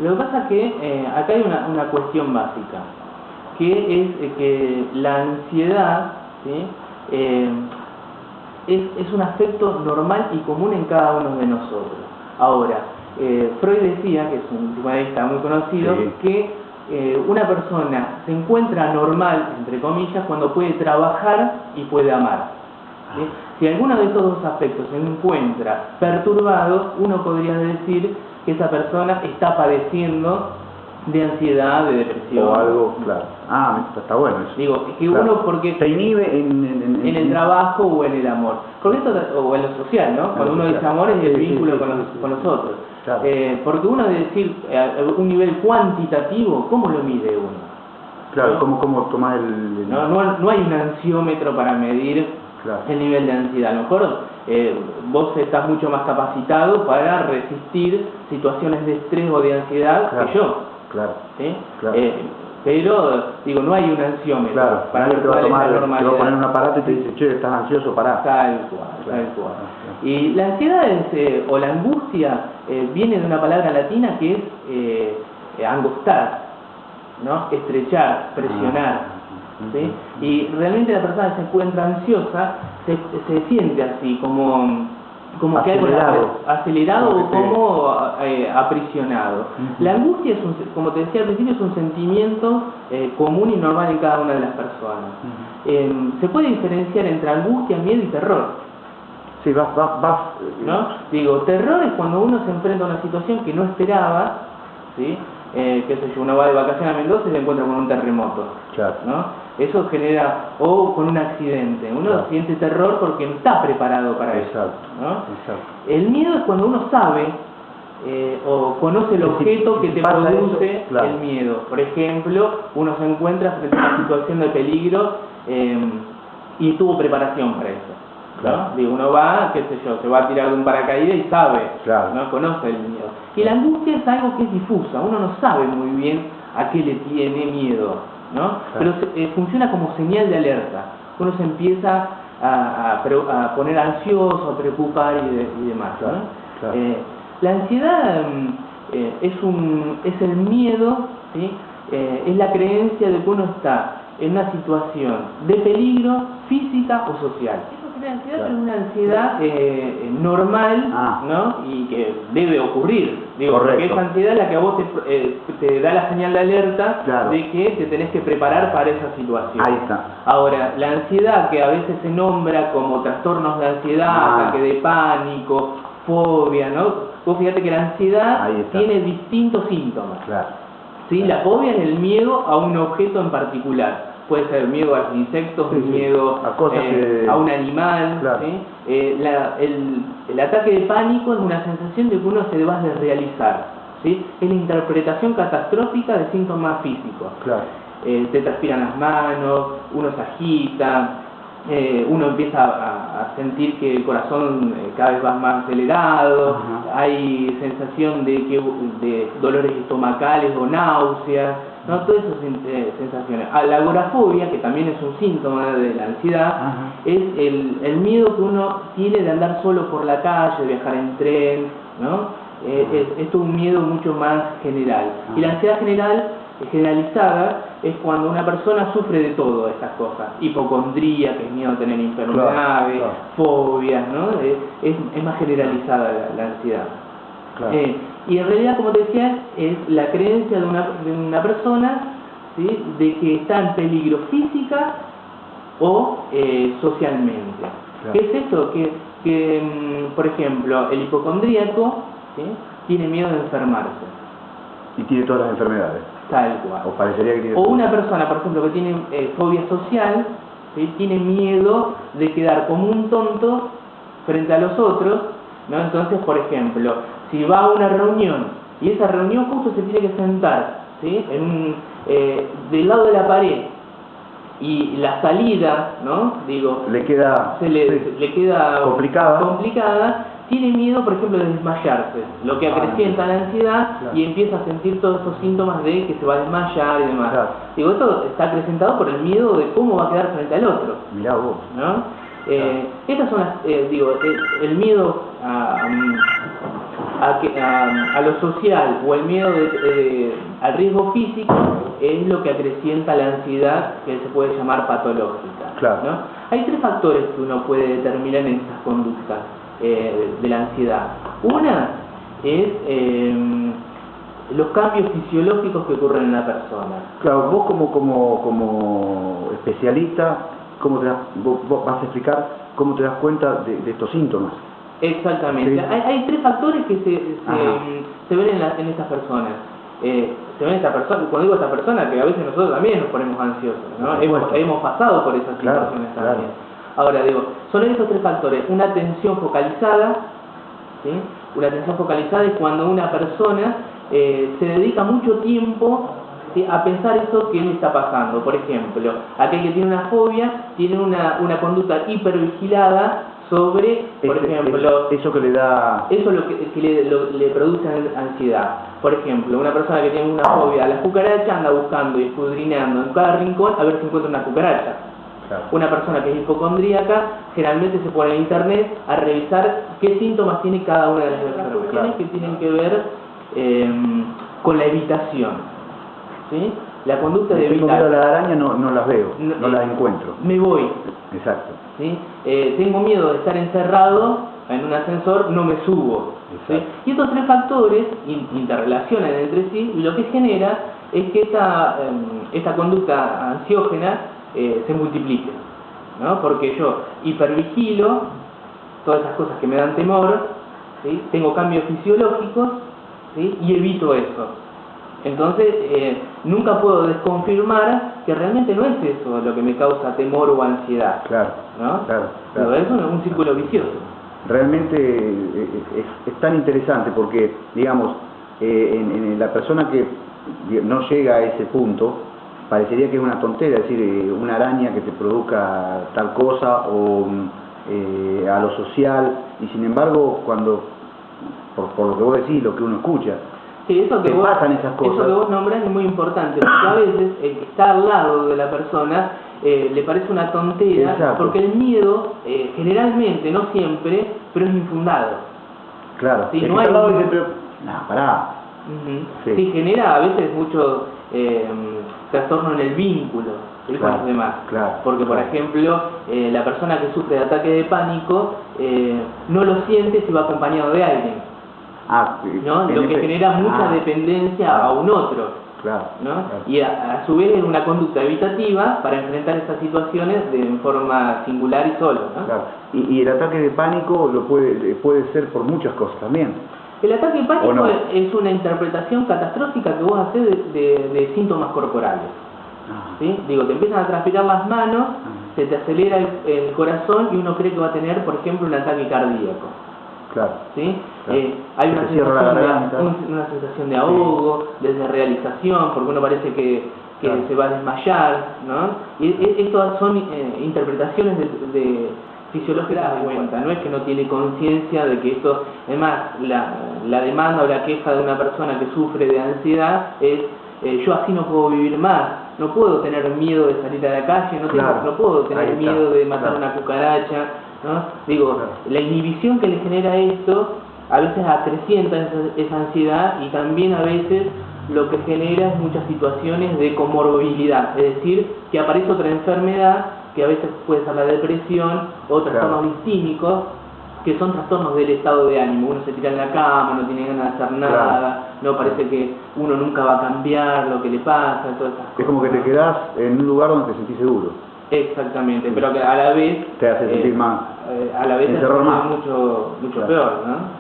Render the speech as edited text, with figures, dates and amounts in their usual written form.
Lo que pasa es que acá hay una cuestión básica, que es que la ansiedad, ¿sí? Es un aspecto normal y común en cada uno de nosotros. Ahora, Freud decía, que es un psicoanalista muy conocido, sí, que una persona se encuentra normal, entre comillas, cuando puede trabajar y puede amar. ¿Sí? Si alguno de esos dos aspectos se encuentra perturbado, uno podría decir que esa persona está padeciendo de ansiedad, de depresión. O algo, claro. Está bueno eso. Digo, que claro, uno porque se inhibe en el trabajo o en el amor. Porque esto, o en lo social, ¿no? Cuando uno dice amor es el vínculo con los otros. Claro. Porque uno de decir un nivel cuantitativo, ¿cómo lo mide uno? Claro, ¿no? ¿Cómo tomar el...? No hay un ansiómetro para medir, claro, el nivel de ansiedad. A lo mejor vos estás mucho más capacitado para resistir situaciones de estrés o de ansiedad, claro, que yo. Claro. ¿Sí? Claro. Pero, digo, no hay un ansiómetro, claro, para ver cuál es la normalidad. Te va a poner un aparato y te dice, che, estás ansioso, pará. Tal cual, claro, tal cual. Y la ansiedad o la angustia viene de una palabra latina que es angustar, ¿no? Estrechar, presionar. ¿Sí? Y realmente la persona que se encuentra ansiosa se siente así, como que algo acelerado o como aprisionado. La angustia, como te decía al principio, es un sentimiento común y normal en cada una de las personas. Se puede diferenciar entre angustia, miedo y terror. Sí, ¿no? Digo, terror es cuando uno se enfrenta a una situación que no esperaba, ¿sí? Qué sé yo, uno va de vacaciones a Mendoza y se encuentra con un terremoto, claro, ¿no? Eso genera, o con un accidente, uno, claro, siente terror porque no está preparado para eso, ¿no? Exacto. El miedo es cuando uno sabe o conoce el objeto que te produce eso, claro, el miedo. Por ejemplo, uno se encuentra frente a una situación de peligro y tuvo preparación para eso. Claro. ¿No? Digo, uno va, qué sé yo, se va a tirar de un paracaídas y sabe, claro, ¿no? Conoce el miedo. Y la angustia es algo que es difusa, uno no sabe muy bien a qué le tiene miedo, ¿no? Claro. Pero funciona como señal de alerta. Uno se empieza a poner ansioso, a preocupar y demás, ¿no? Claro. La ansiedad es el miedo, ¿sí? Es la creencia de que uno está en una situación de peligro física o social. La ansiedad, claro, es una ansiedad normal, ¿no? Y que debe ocurrir. Digo, porque esa ansiedad es la que a vos te da la señal de alerta, claro, de que te tenés que preparar para esa situación. Ahí está. Ahora, la ansiedad, que a veces se nombra como trastornos de ansiedad, ataque de pánico, fobia, ¿no? Vos fíjate que la ansiedad tiene distintos síntomas. Claro. ¿Sí? Claro. La fobia es el miedo a un objeto en particular. Puede ser miedo a los insectos, miedo a un animal. Claro. ¿Sí? El ataque de pánico es una sensación de que uno se va a desrealizar. ¿Sí? Es la interpretación catastrófica de síntomas físicos. Claro. Te transpiran las manos, uno se agita, uno empieza a sentir que el corazón cada vez va más acelerado, hay sensación de dolores estomacales o náuseas, ¿no? Todas esas sensaciones. La agorafobia, que también es un síntoma de la ansiedad, es el miedo que uno tiene de andar solo por la calle, de viajar en tren, ¿no? Esto es un miedo mucho más general. Y la ansiedad generalizada es cuando una persona sufre de todas estas cosas: hipocondría, que es miedo a tener enfermedades, claro, fobias, ¿no? Es más generalizada la ansiedad. Claro. Y en realidad, como te decía, es la creencia de una persona, ¿sí? De que está en peligro física o socialmente. Claro. ¿Qué es esto? Que por ejemplo, el hipocondríaco, ¿sí? Tiene miedo de enfermarse. Y tiene todas las enfermedades. Tal cual. O parecería que tiene. O una persona, por ejemplo, que tiene fobia social, ¿sí? Tiene miedo de quedar como un tonto frente a los otros, ¿no? Entonces, por ejemplo, si va a una reunión y esa reunión justo se tiene que sentar, ¿sí? Del lado de la pared, y la salida, ¿no? Digo, le queda complicada, tiene miedo, por ejemplo, de desmayarse, lo que acrecienta la ansiedad, claro, y empieza a sentir todos esos síntomas de que se va a desmayar y demás. Claro. Digo, esto está acrecentado por el miedo de cómo va a quedar frente al otro. Mirá vos. ¿No? Estas son las, el miedo a lo social o el miedo al riesgo físico es lo que acrecienta la ansiedad, que se puede llamar patológica. Claro. ¿No? Hay tres factores que uno puede determinar en estas conductas de la ansiedad. Una es los cambios fisiológicos que ocurren en la persona. Claro, vos como especialista, vos vas a explicar cómo te das cuenta de estos síntomas. Exactamente. Sí. Hay tres factores que se ven en estas personas. Se ven estas personas, cuando digo estas personas, que a veces nosotros también nos ponemos ansiosos, ¿no? Hemos pasado por esas situaciones también. Ahora digo, son esos tres factores. Una atención focalizada, ¿sí? Una atención focalizada es cuando una persona se dedica mucho tiempo, ¿sí?, a pensar eso que le está pasando. Por ejemplo, aquel que tiene una fobia tiene una conducta hipervigilada sobre, por ejemplo, eso que le da... Eso lo que le produce ansiedad. Por ejemplo, una persona que tiene una fobia a las cucarachas anda buscando y escudriñando en cada rincón a ver si encuentra una cucaracha. Claro. Una persona que es hipocondríaca generalmente se pone en internet a revisar qué síntomas tiene cada una de las enfermedades que tienen que ver con la evitación, ¿sí? La conducta de evitar. Tengo miedo a la araña, no las veo, no las encuentro. Me voy. Exacto. ¿Sí? Tengo miedo de estar encerrado en un ascensor, no me subo. ¿Sí? Y estos tres factores interrelacionan entre sí, y lo que genera es que esta conducta ansiógena se multiplique, ¿no? Porque yo hipervigilo todas esas cosas que me dan temor, ¿sí? Tengo cambios fisiológicos, ¿sí? Y evito eso. Entonces, nunca puedo desconfirmar que realmente no es eso lo que me causa temor o ansiedad. Claro, ¿no? Claro. Pero eso es un círculo vicioso. Realmente es tan interesante porque, digamos, en la persona que no llega a ese punto, parecería que es una tontera, es decir, una araña que te produzca tal cosa o a lo social, y sin embargo, cuando, por lo que vos decís, lo que uno escucha, sí, eso que pasan esas cosas. Eso que vos nombrás es muy importante, porque a veces el que está al lado de la persona le parece una tontera. Exacto. Porque el miedo, generalmente, no siempre, pero es infundado. Claro, ¿sí? El no que hay está al lado dice, pero, no, pará. Sí, genera a veces mucho trastorno en el vínculo, ¿sí? Con los demás. Porque, por ejemplo, la persona que sufre de ataque de pánico no lo siente si va acompañado de alguien. ¿No? Lo que genera mucha dependencia a un otro. ¿No? Y a su vez es una conducta evitativa para enfrentar estas situaciones de forma singular y solo, ¿no? Y el ataque de pánico puede ser por muchas cosas también. El ataque de pánico es una interpretación catastrófica que vos haces de síntomas corporales. ¿Sí? Digo, te empiezan a transpirar las manos, se te acelera el corazón y uno cree que va a tener, por ejemplo, un ataque cardíaco. ¿Sí? Hay una sensación de ahogo, de desrealización, porque uno parece que se va a desmayar, ¿no? Y estas son interpretaciones de fisiológicas de cuenta, no es que no tiene conciencia de que esto, además, la demanda o la queja de una persona que sufre de ansiedad es yo así no puedo vivir más, no puedo tener miedo de salir a la calle, no puedo tener miedo de matar una cucaracha, ¿no? Digo, la inhibición que le genera esto a veces acrecienta esa ansiedad, y también a veces lo que genera es muchas situaciones de comorbilidad, es decir, que aparece otra enfermedad que a veces puede ser la depresión o trastornos distímicos, que son trastornos del estado de ánimo. Uno se tira en la cama, no tiene ganas de hacer nada, no parece que uno nunca va a cambiar lo que le pasa, todas esas cosas. Es como que te quedás en un lugar donde te sentís seguro. Exactamente, pero que a la vez te hace sentir más, a la vez es mucho peor, ¿no?